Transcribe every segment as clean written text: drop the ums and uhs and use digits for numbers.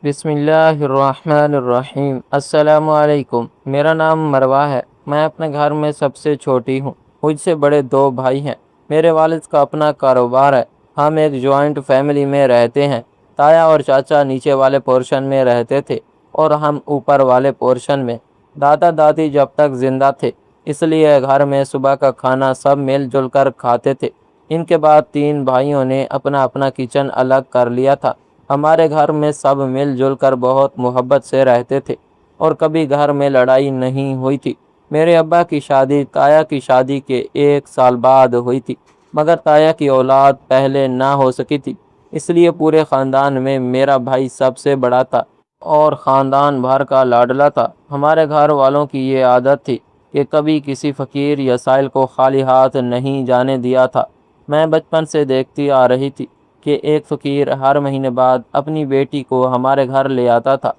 بسم اللہ الرحمن الرحیم۔ السلام علیکم۔ میرا نام مروہ ہے۔ میں اپنے گھر میں سب سے چھوٹی ہوں۔ مجھ سے بڑے دو بھائی ہیں۔ میرے والد کا اپنا کاروبار ہے۔ ہم ایک جوائنٹ فیملی میں رہتے ہیں۔ تایا اور چاچا نیچے والے پورشن میں رہتے تھے اور ہم اوپر والے پورشن میں۔ دادا دادی جب تک زندہ تھے اس لیے گھر میں صبح کا کھانا سب مل جل کر کھاتے تھے۔ ان کے بعد تین بھائیوں نے اپنا اپنا کچن الگ کر لیا تھا۔ ہمارے گھر میں سب مل جل کر بہت محبت سے رہتے تھے اور کبھی گھر میں لڑائی نہیں ہوئی تھی۔ میرے ابا کی شادی تایا کی شادی کے 1 سال بعد ہوئی تھی، مگر تایا کی اولاد پہلے نہ ہو سکی تھی، اس لیے پورے خاندان میں میرا بھائی سب سے بڑا تھا اور خاندان بھر کا لاڈلا تھا۔ ہمارے گھر والوں کی یہ عادت تھی کہ کبھی کسی فقیر یا سائل کو خالی ہاتھ نہیں جانے دیا تھا۔ میں بچپن سے دیکھتی آ رہی تھی کہ ایک فقیر ہر مہینے بعد اپنی بیٹی کو ہمارے گھر لے آتا تھا۔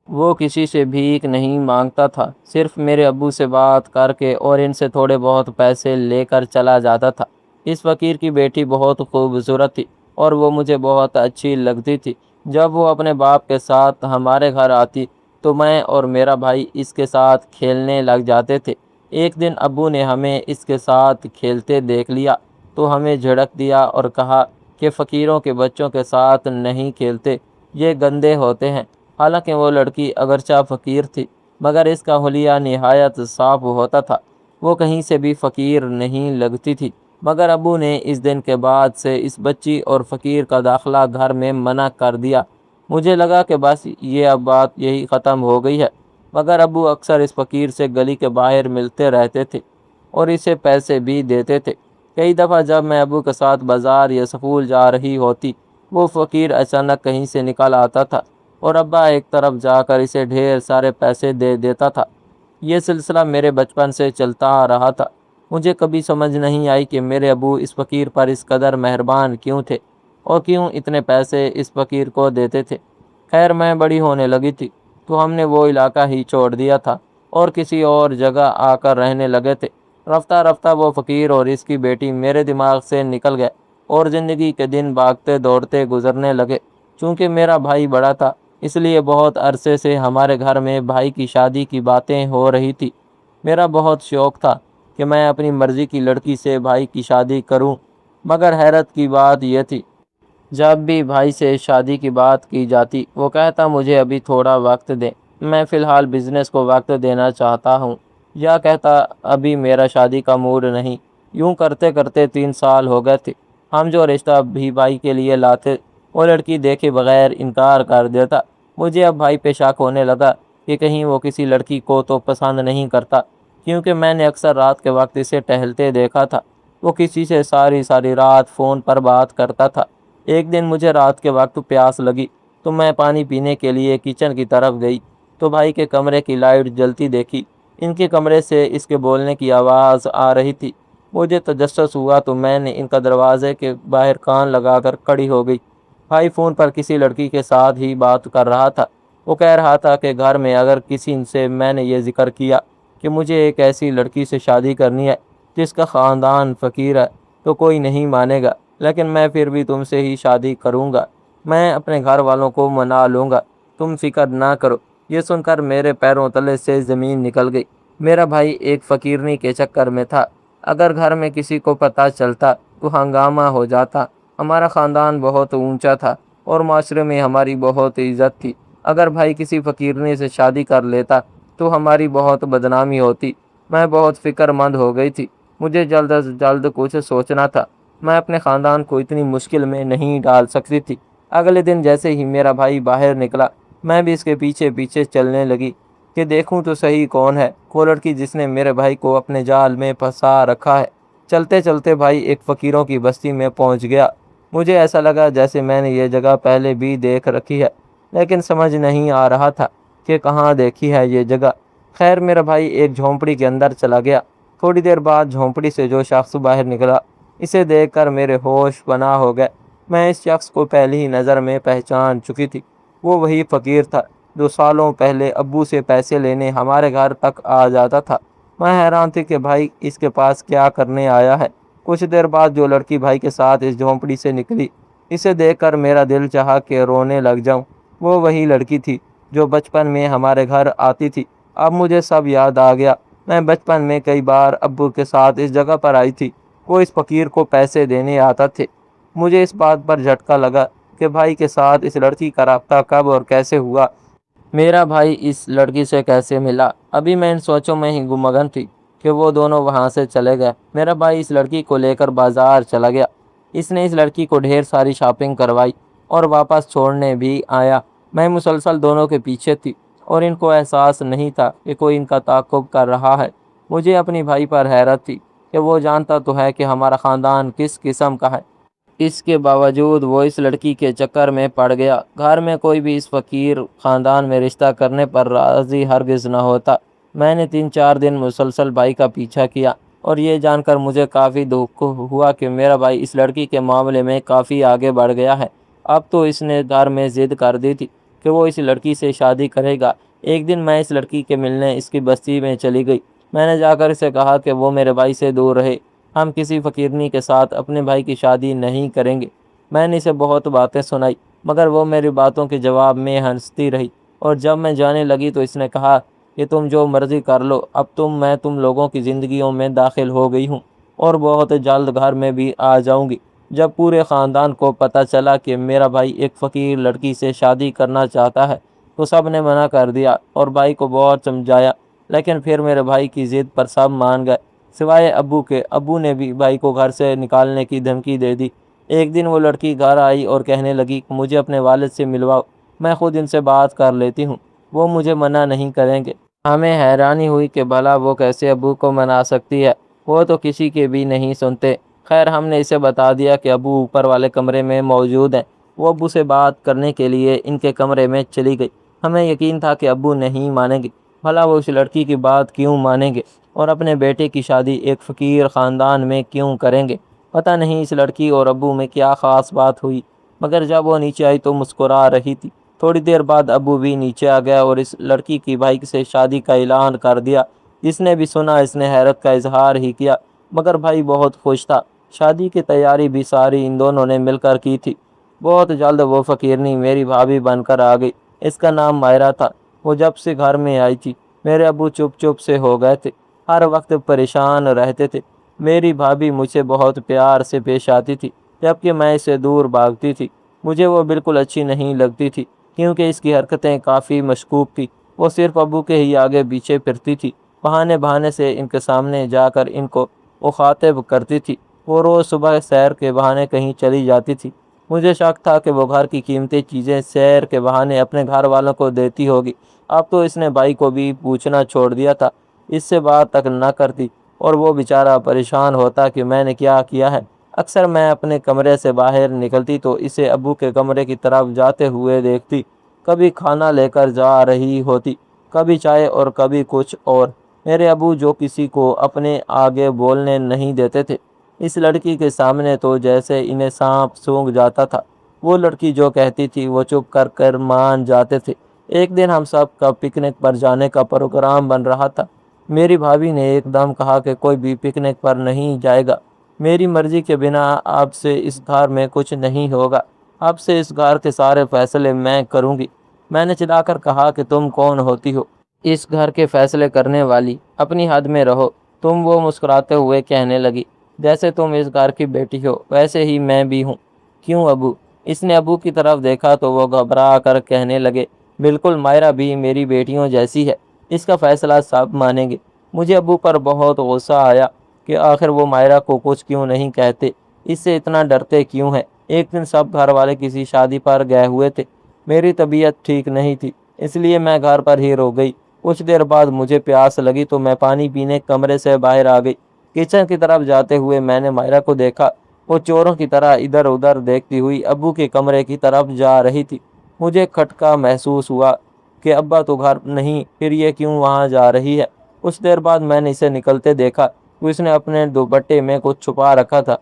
وہ کسی سے بھیک نہیں مانگتا تھا، صرف میرے ابو سے بات کر کے اور ان سے تھوڑے بہت پیسے لے کر چلا جاتا تھا۔ اس فقیر کی بیٹی بہت خوبصورت تھی اور وہ مجھے بہت اچھی لگتی تھی۔ جب وہ اپنے باپ کے ساتھ ہمارے گھر آتی تو میں اور میرا بھائی اس کے ساتھ کھیلنے لگ جاتے تھے۔ ایک دن ابو نے ہمیں اس کے ساتھ کھیلتے دیکھ لیا تو ہمیں جھڑک دیا اور کہا کہ فقیروں کے بچوں کے ساتھ نہیں کھیلتے، یہ گندے ہوتے ہیں۔ حالانکہ وہ لڑکی اگرچہ فقیر تھی مگر اس کا حلیہ نہایت صاف ہوتا تھا، وہ کہیں سے بھی فقیر نہیں لگتی تھی۔ مگر ابو نے اس دن کے بعد سے اس بچی اور فقیر کا داخلہ گھر میں منع کر دیا۔ مجھے لگا کہ بس یہ اب بات یہی ختم ہو گئی ہے، مگر ابو اکثر اس فقیر سے گلی کے باہر ملتے رہتے تھے اور اسے پیسے بھی دیتے تھے۔ کئی دفعہ جب میں ابو کے ساتھ بازار یا سکول جا رہی ہوتی، وہ فقیر اچانک کہیں سے نکل آتا تھا اور ابا ایک طرف جا کر اسے ڈھیر سارے پیسے دے دیتا تھا۔ یہ سلسلہ میرے بچپن سے چلتا آ رہا تھا۔ مجھے کبھی سمجھ نہیں آئی کہ میرے ابو اس فقیر پر اس قدر مہربان کیوں تھے اور کیوں اتنے پیسے اس فقیر کو دیتے تھے۔ خیر میں بڑی ہونے لگی تھی تو ہم نے وہ علاقہ ہی چھوڑ دیا تھا اور کسی اور جگہ آ کر رہنے لگے تھے۔ رفتہ رفتہ وہ فقیر اور اس کی بیٹی میرے دماغ سے نکل گئے اور زندگی کے دن بھاگتے دوڑتے گزرنے لگے۔ چونکہ میرا بھائی بڑا تھا اس لیے بہت عرصے سے ہمارے گھر میں بھائی کی شادی کی باتیں ہو رہی تھی۔ میرا بہت شوق تھا کہ میں اپنی مرضی کی لڑکی سے بھائی کی شادی کروں، مگر حیرت کی بات یہ تھی جب بھی بھائی سے شادی کی بات کی جاتی وہ کہتا مجھے ابھی تھوڑا وقت دیں، میں فی الحال بزنس کو وقت دینا چاہتا ہوں، یا کہتا ابھی میرا شادی کا موڈ نہیں۔ یوں کرتے کرتے 3 سال ہو گئے تھے۔ ہم جو رشتہ بھی بھائی کے لیے لاتے وہ لڑکی دیکھے بغیر انکار کر دیتا۔ مجھے اب بھائی پہ شک ہونے لگا کہ کہیں وہ کسی لڑکی کو تو پسند نہیں کرتا، کیونکہ میں نے اکثر رات کے وقت اسے ٹہلتے دیکھا تھا۔ وہ کسی سے ساری ساری رات فون پر بات کرتا تھا۔ ایک دن مجھے رات کے وقت پیاس لگی تو میں پانی پینے کے لیے کچن کی طرف گئی تو بھائی کے کمرے کی لائٹ جلتی دیکھی۔ ان کے کمرے سے اس کے بولنے کی آواز آ رہی تھی۔ مجھے تجسس ہوا تو میں نے ان کا دروازے کے باہر کان لگا کر کھڑی ہو گئی۔ بھائی فون پر کسی لڑکی کے ساتھ ہی بات کر رہا تھا۔ وہ کہہ رہا تھا کہ گھر میں اگر کسی سے میں نے یہ ذکر کیا کہ مجھے ایک ایسی لڑکی سے شادی کرنی ہے جس کا خاندان فقیر ہے تو کوئی نہیں مانے گا، لیکن میں پھر بھی تم سے ہی شادی کروں گا۔ میں اپنے گھر والوں کو منا لوں گا، تم فکر نہ کرو۔ یہ سن کر میرے پیروں تلے سے زمین نکل گئی۔ میرا بھائی ایک فقیرنی کے چکر میں تھا۔ اگر گھر میں کسی کو پتہ چلتا تو ہنگامہ ہو جاتا۔ ہمارا خاندان بہت اونچا تھا اور معاشرے میں ہماری بہت عزت تھی۔ اگر بھائی کسی فقیرنی سے شادی کر لیتا تو ہماری بہت بدنامی ہوتی۔ میں بہت فکر مند ہو گئی تھی۔ مجھے جلد از جلد کچھ سوچنا تھا۔ میں اپنے خاندان کو اتنی مشکل میں نہیں ڈال سکتی تھی۔ اگلے دن جیسے ہی میرا بھائی باہر نکلا میں بھی اس کے پیچھے پیچھے چلنے لگی کہ دیکھوں تو صحیح کون ہے وہ لڑکی جس نے میرے بھائی کو اپنے جال میں پھنسا رکھا ہے۔ چلتے چلتے بھائی ایک فقیروں کی بستی میں پہنچ گیا۔ مجھے ایسا لگا جیسے میں نے یہ جگہ پہلے بھی دیکھ رکھی ہے، لیکن سمجھ نہیں آ رہا تھا کہ کہاں دیکھی ہے یہ جگہ۔ خیر میرا بھائی ایک جھونپڑی کے اندر چلا گیا۔ تھوڑی دیر بعد جھونپڑی سے جو شخص باہر نکلا اسے دیکھ کر میرے ہوش پناہ ہو گئے۔ میں اس شخص کو پہلی ہی نظر میں پہچان چکی تھی۔ وہ وہی فقیر تھا جو سالوں پہلے ابو سے پیسے لینے ہمارے گھر تک آ جاتا تھا۔ میں حیران تھی کہ بھائی اس کے پاس کیا کرنے آیا ہے۔ کچھ دیر بعد جو لڑکی بھائی کے ساتھ اس جھونپڑی سے نکلی اسے دیکھ کر میرا دل چاہا کہ رونے لگ جاؤں۔ وہ وہی لڑکی تھی جو بچپن میں ہمارے گھر آتی تھی۔ اب مجھے سب یاد آ گیا۔ میں بچپن میں کئی بار ابو کے ساتھ اس جگہ پر آئی تھی۔ وہ اس فقیر کو پیسے دینے آتا تھے۔ مجھے اس بات پر جھٹکا لگا کہ بھائی کے ساتھ اس لڑکی کا رابطہ کب اور کیسے ہوا۔ میرا بھائی اس لڑکی سے کیسے ملا؟ ابھی میں ان سوچوں میں ہی گمگن تھی کہ وہ دونوں وہاں سے چلے گئے۔ میرا بھائی اس لڑکی کو لے کر بازار چلا گیا۔ اس نے اس لڑکی کو ڈھیر ساری شاپنگ کروائی اور واپس چھوڑنے بھی آیا۔ میں مسلسل دونوں کے پیچھے تھی اور ان کو احساس نہیں تھا کہ کوئی ان کا تعاقب کر رہا ہے۔ مجھے اپنی بھائی پر حیرت تھی کہ وہ جانتا تو ہے کہ ہمارا خاندان کس قسم کا ہے۔ اس کے باوجود وہ اس لڑکی کے چکر میں پڑ گیا۔ گھر میں کوئی بھی اس فقیر خاندان میں رشتہ کرنے پر راضی ہرگز نہ ہوتا۔ میں نے 3-4 دن مسلسل بھائی کا پیچھا کیا اور یہ جان کر مجھے کافی دکھ ہوا کہ میرا بھائی اس لڑکی کے معاملے میں کافی آگے بڑھ گیا ہے۔ اب تو اس نے گھر میں ضد کر دی تھی کہ وہ اس لڑکی سے شادی کرے گا۔ ایک دن میں اس لڑکی کے ملنے اس کی بستی میں چلی گئی۔ میں نے جا کر اسے کہا کہ وہ میرے بھائی سے دور رہے۔ ہم کسی فقیرنی کے ساتھ اپنے بھائی کی شادی نہیں کریں گے۔ میں نے اسے بہت باتیں سنائی مگر وہ میری باتوں کے جواب میں ہنستی رہی، اور جب میں جانے لگی تو اس نے کہا کہ تم جو مرضی کر لو، اب میں تم لوگوں کی زندگیوں میں داخل ہو گئی ہوں اور بہت جلد گھر میں بھی آ جاؤں گی۔ جب پورے خاندان کو پتہ چلا کہ میرا بھائی ایک فقیر لڑکی سے شادی کرنا چاہتا ہے تو سب نے منع کر دیا اور بھائی کو بہت سمجھایا، لیکن پھر میرے بھائی کی ضد پر سب مان گئے سوائے ابو کے۔ ابو نے بھی بھائی کو گھر سے نکالنے کی دھمکی دے دی۔ ایک دن وہ لڑکی گھر آئی اور کہنے لگی کہ مجھے اپنے والد سے ملواؤ، میں خود ان سے بات کر لیتی ہوں، وہ مجھے منع نہیں کریں گے۔ ہمیں حیرانی ہوئی کہ بھلا وہ کیسے ابو کو منا سکتی ہے، وہ تو کسی کے بھی نہیں سنتے۔ خیر ہم نے اسے بتا دیا کہ ابو اوپر والے کمرے میں موجود ہیں۔ وہ ابو سے بات کرنے کے لیے ان کے کمرے میں چلی گئی۔ ہمیں یقین تھا کہ ابو نہیں مانیں گے، بھلا وہ اس لڑکی کی بات کیوں مانیں گے اور اپنے بیٹے کی شادی ایک فقیر خاندان میں کیوں کریں گے؟ پتہ نہیں اس لڑکی اور ابو میں کیا خاص بات ہوئی، مگر جب وہ نیچے آئی تو مسکرا رہی تھی۔ تھوڑی دیر بعد ابو بھی نیچے آ گیا اور اس لڑکی کی بھائی سے شادی کا اعلان کر دیا۔ جس نے بھی سنا اس نے حیرت کا اظہار ہی کیا، مگر بھائی بہت خوش تھا۔ شادی کی تیاری بھی ساری ان دونوں نے مل کر کی تھی۔ بہت جلد وہ فقیرنی میری بھابھی بن کر آ گئی۔ اس کا نام مائرہ تھا۔ وہ جب سے گھر میں آئی تھی میرے ابو چپ چپ سے ہو گئے تھے، ہر وقت پریشان رہتے تھے۔ میری بھابھی مجھ سے بہت پیار سے پیش آتی تھی جبکہ میں اسے دور بھاگتی تھی۔ مجھے وہ بالکل اچھی نہیں لگتی تھی کیونکہ اس کی حرکتیں کافی مشکوک تھی۔ وہ صرف ابو کے ہی آگے پیچھے پھرتی تھی، بہانے بہانے سے ان کے سامنے جا کر ان کو مخاطب کرتی تھی۔ وہ روز صبح سیر کے بہانے کہیں چلی جاتی تھی۔ مجھے شک تھا کہ وہ گھر کی قیمتی چیزیں سیر کے بہانے اپنے گھر والوں کو دیتی ہوگی۔ اب تو اس نے بھائی کو بھی پوچھنا چھوڑ دیا تھا، اس سے بات تک نہ کرتی اور وہ بیچارہ پریشان ہوتا کہ میں نے کیا کیا ہے۔ اکثر میں اپنے کمرے سے باہر نکلتی تو اسے ابو کے کمرے کی طرف جاتے ہوئے دیکھتی۔ کبھی کھانا لے کر جا رہی ہوتی، کبھی چائے اور کبھی کچھ اور۔ میرے ابو جو کسی کو اپنے آگے بولنے نہیں دیتے تھے، اس لڑکی کے سامنے تو جیسے انہیں سانپ سونگھ جاتا تھا۔ وہ لڑکی جو کہتی تھی وہ چپ کر کر مان جاتے تھے۔ ایک دن ہم سب کا پکنک پر جانے کا پروگرام بن رہا تھا۔ میری بھابھی نے ایک دم کہا کہ کوئی بھی پکنک پر نہیں جائے گا۔ میری مرضی کے بنا اب سے اس گھر میں کچھ نہیں ہوگا۔ اب سے اس گھر کے سارے فیصلے میں کروں گی۔ میں نے چلا کر کہا کہ تم کون ہوتی ہو اس گھر کے فیصلے کرنے والی؟ اپنی حد میں رہو تم۔ وہ مسکراتے ہوئے کہنے لگی جیسے تم اس گھر کی بیٹی ہو ویسے ہی میں بھی ہوں۔ کیوں ابو؟ اس نے ابو کی طرف دیکھا تو وہ گھبرا کر کہنے لگے بالکل، مائرہ بھی میری بیٹیوں جیسی ہے، اس کا فیصلہ سب مانیں گے۔ مجھے ابو پر بہت غصہ آیا کہ آخر وہ مائرہ کو کچھ کیوں نہیں کہتے، اس سے اتنا ڈرتے کیوں ہیں۔ ایک دن سب گھر والے کسی شادی پر گئے ہوئے تھے۔ میری طبیعت ٹھیک نہیں تھی اس لیے میں گھر پر ہی رک گئی۔ کچھ دیر بعد مجھے پیاس لگی تو میں پانی پینے کمرے سے باہر آ گئی۔ کچن کی طرف جاتے ہوئے میں نے مائرہ کو دیکھا، وہ چوروں کی طرح ادھر ادھر دیکھتی ہوئی ابو کے کمرے کی طرف جا رہی تھی۔ مجھے کھٹکا محسوس ہوا کہ ابا تو گھر نہیں، پھر یہ کیوں وہاں جا رہی ہے۔ کچھ دیر بعد میں نے اسے نکلتے دیکھا تو اس نے اپنے دوپٹے میں کچھ چھپا رکھا تھا۔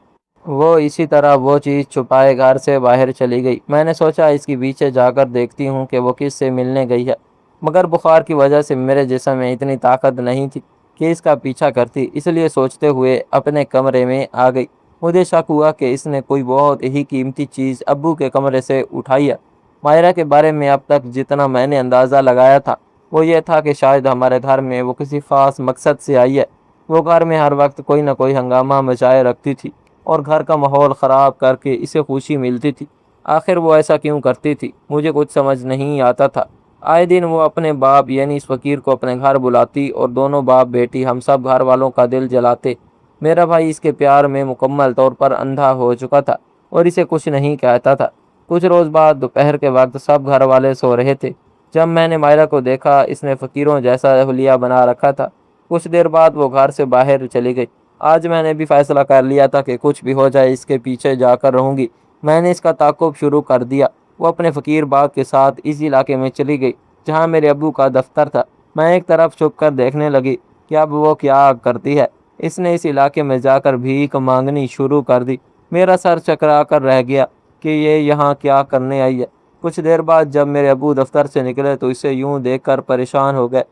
وہ اسی طرح وہ چیز چھپائے گھر سے باہر چلی گئی۔ میں نے سوچا اس کے پیچھے جا کر دیکھتی ہوں کہ وہ کس سے ملنے گئی ہے، مگر بخار کی وجہ سے میرے جسم میں اتنی طاقت نہیں تھی کہ اس کا پیچھا کرتی، اس لیے سوچتے ہوئے اپنے کمرے میں آ گئی۔ مجھے شک ہوا کہ اس نے کوئی بہت ہی قیمتی چیز ابو کے کمرے سے اٹھائی ہے۔ ماہرہ کے بارے میں اب تک جتنا میں نے اندازہ لگایا تھا وہ یہ تھا کہ شاید ہمارے گھر میں وہ کسی خاص مقصد سے آئی ہے۔ وہ گھر میں ہر وقت کوئی نہ کوئی ہنگامہ مچائے رکھتی تھی اور گھر کا ماحول خراب کر کے اسے خوشی ملتی تھی۔ آخر وہ ایسا کیوں کرتی تھی مجھے کچھ سمجھ نہیں آتا تھا۔ آئے دن وہ اپنے باپ یعنی اس فقیر کو اپنے گھر بلاتی اور دونوں باپ بیٹی ہم سب گھر والوں کا دل جلاتے۔ میرا بھائی اس کے پیار میں مکمل طور پر اندھا ہو چکا تھا اور اسے کچھ نہیں کہتا تھا۔ کچھ روز بعد دوپہر کے وقت سب گھر والے سو رہے تھے جب میں نے مائرہ کو دیکھا۔ اس نے فقیروں جیسا حلیہ بنا رکھا تھا۔ کچھ دیر بعد وہ گھر سے باہر چلی گئی۔ آج میں نے بھی فیصلہ کر لیا تھا کہ کچھ بھی ہو جائے اس کے پیچھے جا کر رہوں گی۔ میں نے اس کا تعاقب شروع کر دیا۔ وہ اپنے فقیر باپ کے ساتھ اس علاقے میں چلی گئی جہاں میرے ابو کا دفتر تھا۔ میں ایک طرف چھپ کر دیکھنے لگی کہ اب وہ کیا کرتی ہے۔ اس نے اس علاقے میں جا کر بھیک مانگنی شروع کر دی۔ میرا سر چکرا کر رہ گیا کہ یہ یہاں کیا کرنے آئی ہے۔ کچھ دیر بعد جب میرے ابو دفتر سے نکلے تو اسے یوں دیکھ کر پریشان ہو گئے۔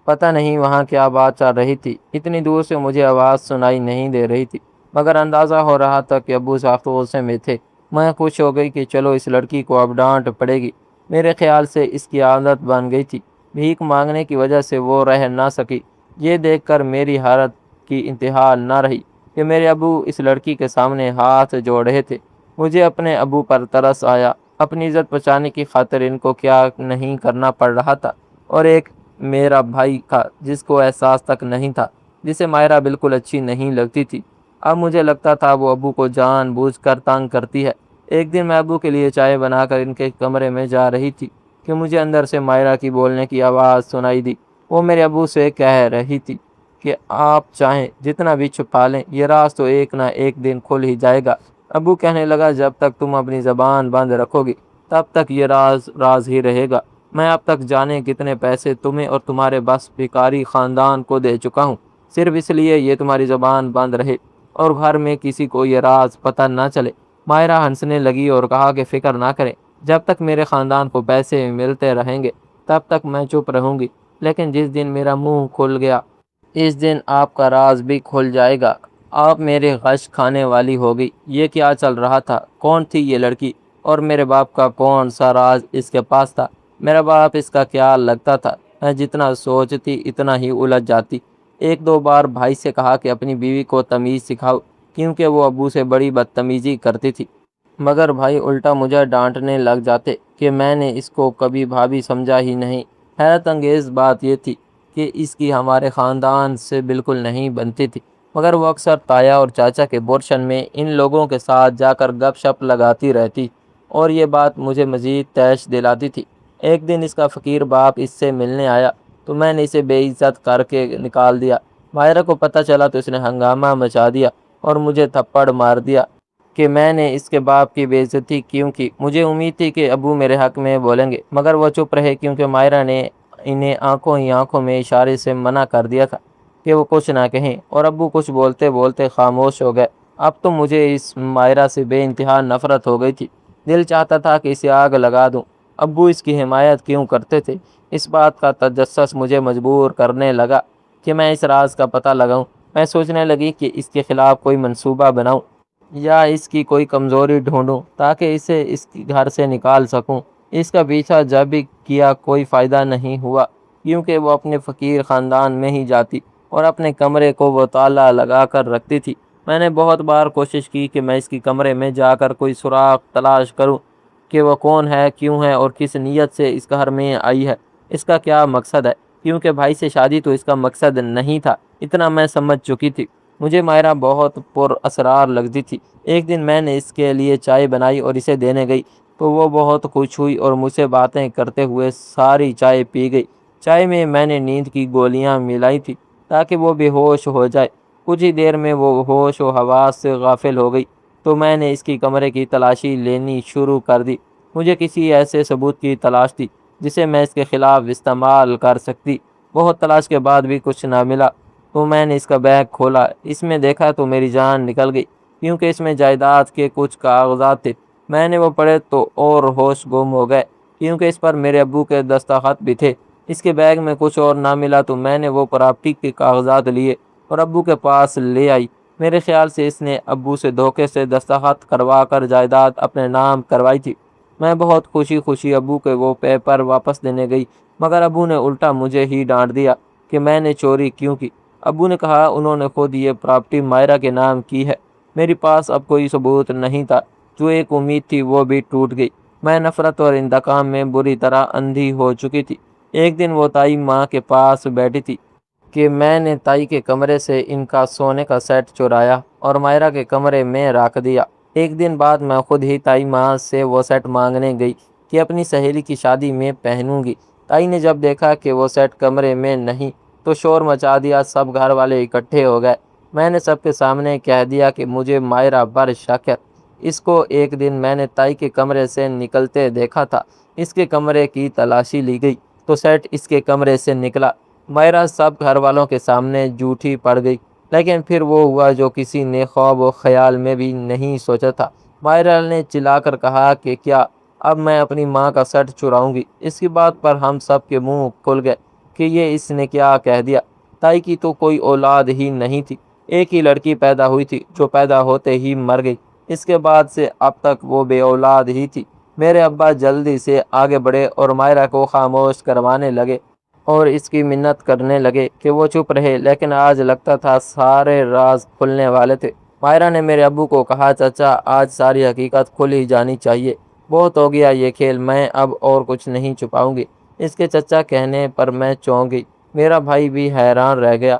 پتہ نہیں وہاں کیا بات چل رہی تھی۔ اتنی دور سے مجھے آواز سنائی نہیں دے رہی تھی مگر اندازہ ہو رہا تھا کہ ابو سخت غصے میں تھے۔ میں خوش ہو گئی کہ چلو اس لڑکی کو اب ڈانٹ پڑے گی۔ میرے خیال سے اس کی عادت بن گئی تھی۔ بھیک مانگنے کی وجہ سے وہ رہ نہ سکی۔ یہ دیکھ کر میری حیرت کی انتہا نہ رہی کہ میرے ابو اس لڑکی کے سامنے ہاتھ جوڑ رہے تھے۔ مجھے اپنے ابو پر ترس آیا۔ اپنی عزت بچانے کی خاطر ان کو کیا نہیں کرنا پڑ رہا تھا۔ اور ایک میرا بھائی تھا جس کو احساس تک نہیں تھا، جسے مائرہ بالکل اچھی نہیں لگتی تھی۔ اب مجھے لگتا تھا وہ ابو کو جان بوجھ کر تنگ کرتی ہے۔ ایک دن میں ابو کے لیے چائے بنا کر ان کے کمرے میں جا رہی تھی کہ مجھے اندر سے مائرہ کی بولنے کی آواز سنائی دی۔ وہ میرے ابو سے کہہ رہی تھی کہ آپ چاہیں جتنا بھی چھپا لیں یہ راز تو ایک نہ ایک دن کھل ہی جائے گا۔ ابو کہنے لگا جب تک تم اپنی زبان بند رکھو گی تب تک یہ راز راز ہی رہے گا۔ میں اب تک جانے کتنے پیسے تمہیں اور تمہارے بس بھکاری خاندان کو دے چکا ہوں صرف اس لیے یہ تمہاری زبان بند رہے اور گھر میں کسی کو یہ راز پتہ نہ چلے۔ مائرہ ہنسنے لگی اور کہا کہ فکر نہ کریں، جب تک میرے خاندان کو پیسے ملتے رہیں گے تب تک میں چپ رہوں گی، لیکن جس دن میرا منہ کھل گیا اس دن آپ کا راز بھی کھل جائے گا۔ آپ میرے غش کھانے والی ہوگی۔ یہ کیا چل رہا تھا؟ کون تھی یہ لڑکی اور میرے باپ کا کون سا راز اس کے پاس تھا؟ میرا باپ اس کا کیا لگتا تھا؟ میں جتنا سوچتی اتنا ہی الجھ جاتی۔ ایک دو بار بھائی سے کہا کہ اپنی بیوی کو تمیز سکھاؤ کیونکہ وہ ابو سے بڑی بدتمیزی کرتی تھی، مگر بھائی الٹا مجھے ڈانٹنے لگ جاتے کہ میں نے اس کو کبھی بھابھی سمجھا ہی نہیں۔ حیرت انگیز بات یہ تھی کہ اس کی ہمارے خاندان سے بالکل نہیں بنتی تھی، مگر وہ اکثر تایا اور چاچا کے پورشن میں ان لوگوں کے ساتھ جا کر گپ شپ لگاتی رہتی اور یہ بات مجھے مزید تیش دلاتی تھی۔ ایک دن اس کا فقیر باپ اس سے ملنے آیا تو میں نے اسے بے عزت کر کے نکال دیا۔ مائرہ کو پتہ چلا تو اس نے ہنگامہ مچا دیا اور مجھے تھپڑ مار دیا کہ میں نے اس کے باپ کی بے عزتی کیوں کی۔ مجھے امید تھی کہ ابو میرے حق میں بولیں گے مگر وہ چپ رہے کیونکہ مائرہ نے انہیں آنکھوں ہی آنکھوں میں اشارے سے منع کر دیا تھا کہ وہ کچھ نہ کہیں، اور ابو کچھ بولتے بولتے خاموش ہو گئے۔ اب تو مجھے اس مائرہ سے بے انتہا نفرت ہو گئی تھی۔ دل چاہتا تھا کہ اسے آگ لگا دوں۔ ابو اس کی حمایت کیوں کرتے تھے؟ اس بات کا تجسس مجھے مجبور کرنے لگا کہ میں اس راز کا پتہ لگاؤں۔ میں سوچنے لگی کہ اس کے خلاف کوئی منصوبہ بناؤں یا اس کی کوئی کمزوری ڈھونڈوں تاکہ اسے اس گھر سے نکال سکوں۔ اس کا پیچھا جب بھی کیا کوئی فائدہ نہیں ہوا کیونکہ وہ اپنے فقیر خاندان میں ہی جاتی اور اپنے کمرے کو وہ تالا لگا کر رکھتی تھی۔ میں نے بہت بار کوشش کی کہ میں اس کی کمرے میں جا کر کوئی سراغ تلاش کروں کہ وہ کون ہے، کیوں ہے اور کس نیت سے اس گھر میں آئی ہے، اس کا کیا مقصد ہے، کیونکہ بھائی سے شادی تو اس کا مقصد نہیں تھا، اتنا میں سمجھ چکی تھی۔ مجھے مائرہ بہت پر اسرار لگتی تھی۔ ایک دن میں نے اس کے لیے چائے بنائی اور اسے دینے گئی تو وہ بہت خوش ہوئی اور مجھ سے باتیں کرتے ہوئے ساری چائے پی گئی۔ چائے میں میں نے نیند کی گولیاں ملائی تھی تاکہ وہ بے ہوش ہو جائے۔ کچھ ہی دیر میں وہ ہوش و حواس سے غافل ہو گئی تو میں نے اس کی کمرے کی تلاشی لینی شروع کر دی۔ مجھے کسی ایسے ثبوت کی تلاش تھی جسے میں اس کے خلاف استعمال کر سکتی۔ بہت تلاش کے بعد بھی کچھ نہ ملا تو میں نے اس کا بیگ کھولا۔ اس میں دیکھا تو میری جان نکل گئی کیونکہ اس میں جائیداد کے کچھ کاغذات تھے۔ میں نے وہ پڑھے تو اور ہوش گم ہو گئے کیونکہ اس پر میرے ابو کے دستخط بھی تھے۔ اس کے بیگ میں کچھ اور نہ ملا تو میں نے وہ پراپرٹی کے کاغذات لیے اور ابو کے پاس لے آئی۔ میرے خیال سے اس نے ابو سے دھوکے سے دستخط کروا کر جائیداد اپنے نام کروائی تھی۔ میں بہت خوشی خوشی ابو کے وہ پیپر واپس دینے گئی، مگر ابو نے الٹا مجھے ہی ڈانٹ دیا کہ میں نے چوری کیوں کی۔ ابو نے کہا انہوں نے خود یہ پراپرٹی مائرہ کے نام کی ہے۔ میری پاس اب کوئی ثبوت نہیں تھا، جو ایک امید تھی وہ بھی ٹوٹ گئی۔ میں نفرت اور انتقام میں بری طرح اندھی ہو چکی تھی۔ ایک دن وہ تائی ماں کے پاس بیٹھی تھی کہ میں نے تائی کے کمرے سے ان کا سونے کا سیٹ چرایا اور مائرہ کے کمرے میں رکھ دیا۔ ایک دن بعد میں خود ہی تائی ماں سے وہ سیٹ مانگنے گئی کہ اپنی سہیلی کی شادی میں پہنوں گی۔ تائی نے جب دیکھا کہ وہ سیٹ کمرے میں نہیں تو شور مچا دیا، سب گھر والے اکٹھے ہو گئے۔ میں نے سب کے سامنے کہہ دیا کہ مجھے مائرہ پر شک ہے۔ اس کو ایک دن میں نے تائی کے کمرے سے نکلتے دیکھا تھا۔ اس کے کمرے کی تلاشی لی گئی تو سیٹ اس کے کمرے سے نکلا۔ مائرہ سب گھر والوں کے سامنے جھوٹی پڑ گئی، لیکن پھر وہ ہوا جو کسی نے خواب و خیال میں بھی نہیں سوچا تھا۔ مائرہ نے چلا کر کہا کہ کیا اب میں اپنی ماں کا سیٹ چراؤں گی؟ اس کی بات پر ہم سب کے منہ کھل گئے کہ یہ اس نے کیا کہہ دیا۔ تائی کی تو کوئی اولاد ہی نہیں تھی، ایک ہی لڑکی پیدا ہوئی تھی جو پیدا ہوتے ہی مر گئی۔ اس کے بعد سے اب تک وہ بے اولاد ہی تھی۔ میرے ابا جلدی سے آگے بڑھے اور مائرہ کو خاموش کروانے لگے اور اس کی منت کرنے لگے کہ وہ چپ رہے، لیکن آج لگتا تھا سارے راز کھلنے والے تھے۔ مائرہ نے میرے ابو کو کہا چچا آج ساری حقیقت کھل ہی جانی چاہیے، بہت ہو گیا یہ کھیل، میں اب اور کچھ نہیں چھپاؤں گی۔ اس کے چچا کہنے پر میں چونک گئی، میرا بھائی بھی حیران رہ گیا۔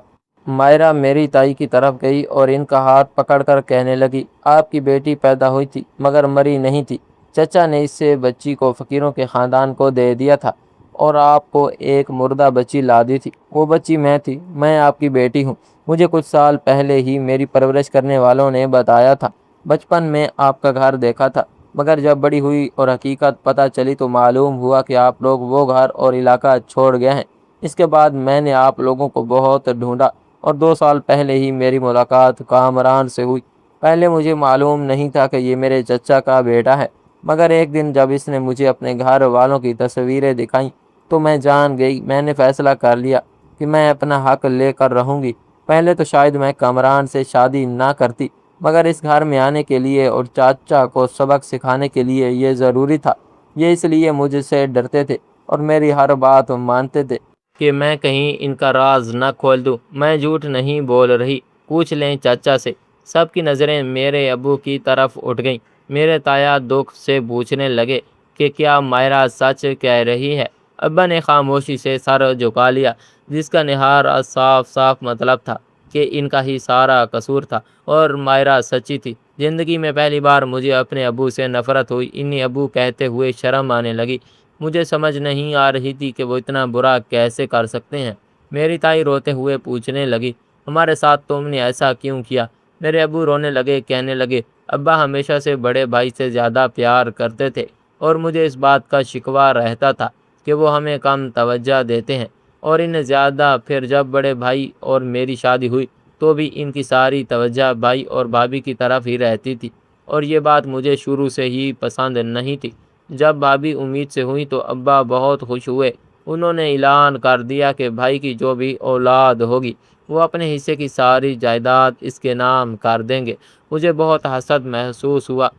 مائرہ میری تائی کی طرف گئی اور ان کا ہاتھ پکڑ کر کہنے لگی آپ کی بیٹی پیدا ہوئی تھی مگر مری نہیں تھی، چچا نے اس سے بچی کو فقیروں کے خاندان کو دے دیا تھا اور آپ کو ایک مردہ بچی لا دی تھی، وہ بچی میں تھی، میں آپ کی بیٹی ہوں۔ مجھے کچھ سال پہلے ہی میری پرورش کرنے والوں نے بتایا تھا، بچپن میں آپ کا گھر دیکھا تھا، مگر جب بڑی ہوئی اور حقیقت پتہ چلی تو معلوم ہوا کہ آپ لوگ وہ گھر اور علاقہ چھوڑ گئے ہیں۔ اس کے بعد میں نے آپ لوگوں کو بہت ڈھونڈا اور 2 سال پہلے ہی میری ملاقات کامران سے ہوئی۔ پہلے مجھے معلوم نہیں تھا کہ یہ میرے چچا کا بیٹا ہے، مگر ایک دن جب اس نے مجھے اپنے گھر والوں کی تصویریں دکھائیں تو میں جان گئی، میں نے فیصلہ کر لیا کہ میں اپنا حق لے کر رہوں گی۔ پہلے تو شاید میں کامران سے شادی نہ کرتی، مگر اس گھر میں آنے کے لیے اور چاچا کو سبق سکھانے کے لیے یہ ضروری تھا۔ یہ اس لیے مجھ سے ڈرتے تھے اور میری ہر بات مانتے تھے کہ میں کہیں ان کا راز نہ کھول دوں۔ میں جھوٹ نہیں بول رہی، پوچھ لیں چاچا سے۔ سب کی نظریں میرے ابو کی طرف اٹھ گئیں۔ میرے تایا دکھ سے پوچھنے لگے کہ کیا مائرہ سچ کہہ رہی ہے؟ ابا نے خاموشی سے سر جھکا لیا، جس کا نہارا صاف صاف مطلب تھا کہ ان کا ہی سارا قصور تھا اور مائرہ سچی تھی۔ زندگی میں پہلی بار مجھے اپنے ابو سے نفرت ہوئی۔ انہیں ابو کہتے ہوئے شرم آنے لگی۔ مجھے سمجھ نہیں آ رہی تھی کہ وہ اتنا برا کیسے کر سکتے ہیں۔ میری تائی روتے ہوئے پوچھنے لگی ہمارے ساتھ تم نے ایسا کیوں کیا؟ میرے ابو رونے لگے، کہنے لگے ابا ہمیشہ سے بڑے بھائی سے زیادہ پیار کرتے تھے اور مجھے اس بات کا شکوہ رہتا تھا کہ وہ ہمیں کم توجہ دیتے ہیں اور انہیں زیادہ۔ پھر جب بڑے بھائی اور میری شادی ہوئی تو بھی ان کی ساری توجہ بھائی اور بھابھی کی طرف ہی رہتی تھی اور یہ بات مجھے شروع سے ہی پسند نہیں تھی۔ جب بھابھی امید سے ہوئی تو ابا بہت خوش ہوئے۔ انہوں نے اعلان کر دیا کہ بھائی کی جو بھی اولاد ہوگی وہ اپنے حصے کی ساری جائیداد اس کے نام کر دیں گے۔ مجھے بہت حسرت محسوس ہوا۔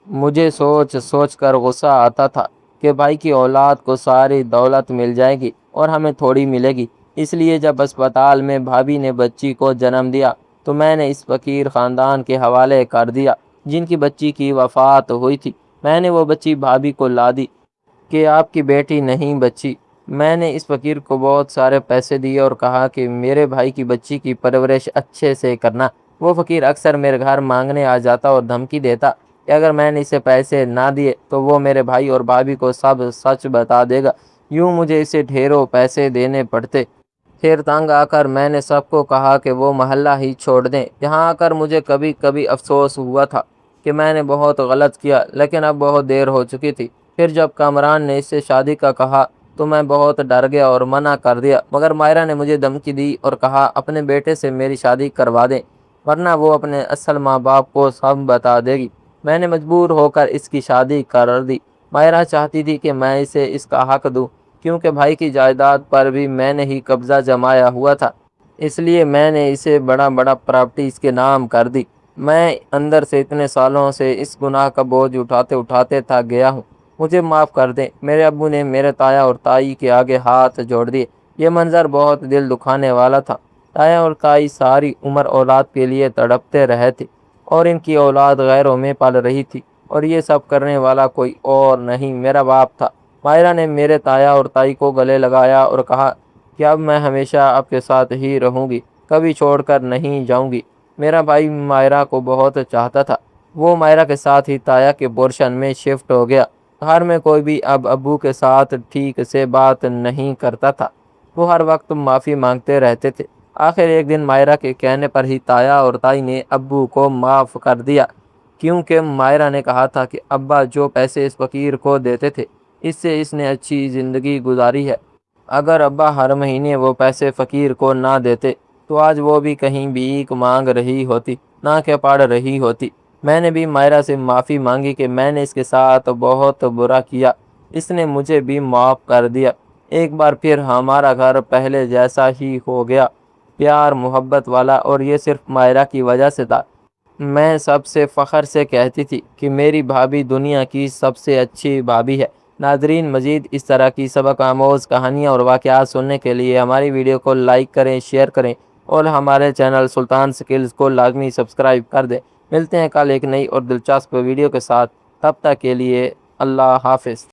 مجھے سوچ سوچ کر غصہ آتا تھا کہ بھائی کی اولاد کو ساری دولت مل جائے گی اور ہمیں تھوڑی ملے گی۔ اس لیے جب اسپتال میں بھابھی نے بچی کو جنم دیا تو میں نے اس فقیر خاندان کے حوالے کر دیا جن کی بچی کی وفات ہوئی تھی۔ میں نے وہ بچی بھابھی کو لا دی کہ آپ کی بیٹی نہیں بچی۔ میں نے اس فقیر کو بہت سارے پیسے دیے اور کہا کہ میرے بھائی کی بچی کی پرورش اچھے سے کرنا۔ وہ فقیر اکثر میرے گھر مانگنے آ جاتا اور دھمکی دیتا کہ اگر میں نے اسے پیسے نہ دیے تو وہ میرے بھائی اور بھابھی کو سب سچ بتا دے گا۔ یوں مجھے اسے ڈھیروں پیسے دینے پڑتے۔ پھر تنگ آ کر میں نے سب کو کہا کہ وہ محلہ ہی چھوڑ دیں۔ یہاں آ کر مجھے کبھی کبھی افسوس ہوا تھا کہ میں نے بہت غلط کیا، لیکن اب بہت دیر ہو چکی تھی۔ پھر جب کامران نے اس سے شادی کا کہا تو میں بہت ڈر گیا اور منع کر دیا، مگر مائرہ نے مجھے دھمکی دی اور کہا اپنے بیٹے سے میری شادی کروا دیں ورنہ وہ اپنے اصل ماں باپ کو سب بتا دے گی۔ میں نے مجبور ہو کر اس کی شادی کر دی۔ مائرہ چاہتی تھی کہ میں اسے اس کا حق دوں کیونکہ بھائی کی جائیداد پر بھی میں نے ہی قبضہ جمایا ہوا تھا، اس لیے میں نے اسے بڑا پراپرٹی اس کے نام کر دی۔ میں اندر سے اتنے سالوں سے اس گناہ کا بوجھ اٹھاتے اٹھاتے تھک گیا ہوں۔ مجھے معاف کر دیں۔ میرے ابو نے میرے تایا اور تائی کے آگے ہاتھ جوڑ دیے۔ یہ منظر بہت دل دکھانے والا تھا۔ تایا اور تائی ساری عمر اولاد کے لیے تڑپتے رہے تھے اور ان کی اولاد غیروں میں پل رہی تھی، اور یہ سب کرنے والا کوئی اور نہیں، میرا باپ تھا۔ مائرہ نے میرے تایا اور تائی کو گلے لگایا اور کہا کہ اب میں ہمیشہ آپ کے ساتھ ہی رہوں گی، کبھی چھوڑ کر نہیں جاؤں گی۔ میرا بھائی مائرہ کو بہت چاہتا تھا۔ وہ مائرہ کے ساتھ ہی تایا کے پورشن میں شفٹ ہو گیا۔ گھر میں کوئی بھی اب ابو کے ساتھ ٹھیک سے بات نہیں کرتا تھا۔ وہ ہر وقت معافی مانگتے رہتے تھے۔ آخر ایک دن مائرہ کے کہنے پر ہی تایا اور تائی نے ابو کو معاف کر دیا، کیونکہ مائرہ نے کہا تھا کہ ابا جو پیسے اس فقیر کو دیتے تھے، اس سے اس نے اچھی زندگی گزاری ہے۔ اگر ابا ہر مہینے وہ پیسے فقیر کو نہ دیتے تو آج وہ بھی کہیں بھیک مانگ رہی ہوتی، نہ کہ پڑھ رہی ہوتی۔ میں نے بھی مائرہ سے معافی مانگی کہ میں نے اس کے ساتھ بہت برا کیا۔ اس نے مجھے بھی معاف کر دیا۔ ایک بار پھر ہمارا گھر پہلے جیسا ہی ہو گیا، پیار محبت والا، اور یہ صرف مائرہ کی وجہ سے تھا۔ میں سب سے فخر سے کہتی تھی کہ میری بھابھی دنیا کی سب سے اچھی بھابھی ہے۔ ناظرین، مزید اس طرح کی سبق آموز کہانیاں اور واقعات سننے کے لیے ہماری ویڈیو کو لائک کریں، شیئر کریں اور ہمارے چینل سلطان سکلز کو لازمی سبسکرائب کر دیں۔ ملتے ہیں کل ایک نئی اور دلچسپ ویڈیو کے ساتھ، تب تک کے لیے اللہ حافظ۔